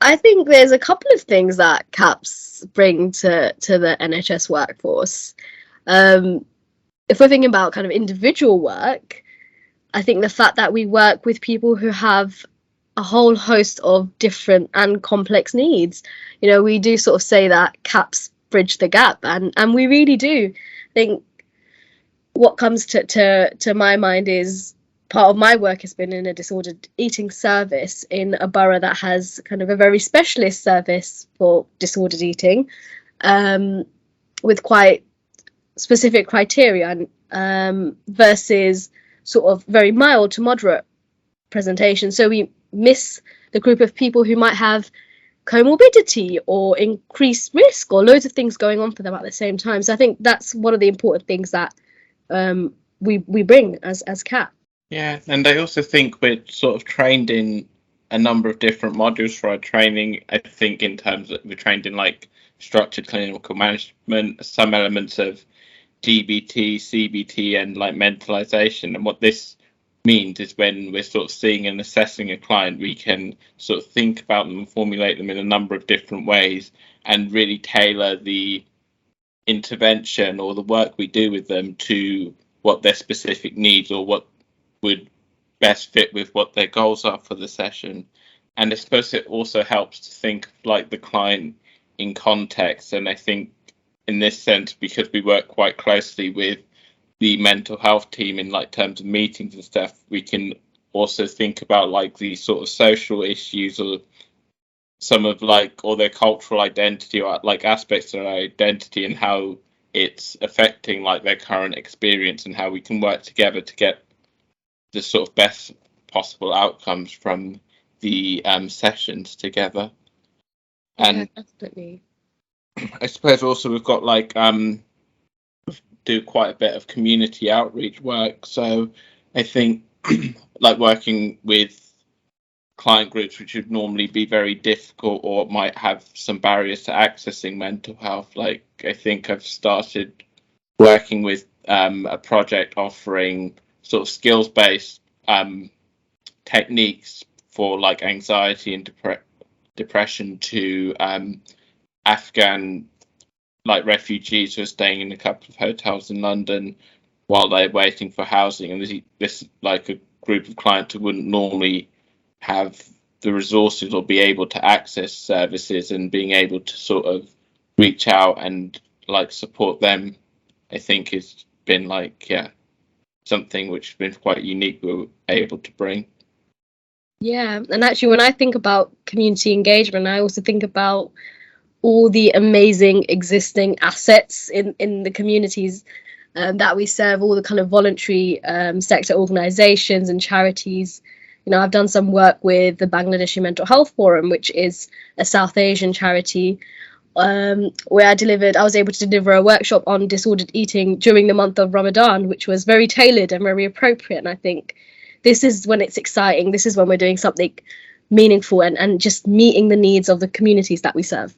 I think there's a couple of things that CAPS bring to the NHS workforce. If we're thinking about kind of individual work, I think the fact that we work with people who have a whole host of different and complex needs. You know, we do sort of say that CAPS bridge the gap, and we really do. I think what comes to my mind is part of my work has been in a disordered eating service in a borough that has kind of a very specialist service for disordered eating, with quite specific criteria, versus sort of very mild to moderate presentation. So we miss the group of people who might have comorbidity or increased risk or loads of things going on for them at the same time. So I think that's one of the important things that we bring as CAP. Yeah, and I also think we're sort of trained in a number of different modules for our training. I think in terms of we're trained in like structured clinical management, some elements of DBT, CBT, and like mentalization. And what this means is when we're sort of seeing and assessing a client, we can sort of think about them and formulate them in a number of different ways and really tailor the intervention or the work we do with them to what their specific needs or what would best fit with what their goals are for the session. And I suppose it also helps to think like the client in context. And I think in this sense, because we work quite closely with the mental health team in like terms of meetings and stuff, we can also think about like these sort of social issues or some of like or their cultural identity or like aspects of their identity and how it's affecting like their current experience and how we can work together to get the sort of best possible outcomes from the sessions together. And yeah, definitely. I suppose also we've got like do quite a bit of community outreach work. So I think like working with client groups which would normally be very difficult or might have some barriers to accessing mental health. Like I think I've started working with a project offering sort of skills-based techniques for like anxiety and depression to Afghan like refugees who are staying in a couple of hotels in London while they're waiting for housing. And this like a group of clients who wouldn't normally have the resources or be able to access services, and being able to sort of reach out and like support them, I think has been like, yeah, something which has been quite unique we were able to bring. Yeah, and actually when I think about community engagement, I also think about all the amazing existing assets in the communities that we serve, all the kind of voluntary sector organizations and charities. You know, I've done some work with the Bangladeshi Mental Health Forum, which is a South Asian charity, where I was able to deliver a workshop on disordered eating during the month of Ramadan, which was very tailored and very appropriate. And I think this is when it's exciting. This is when we're doing something meaningful and just meeting the needs of the communities that we serve.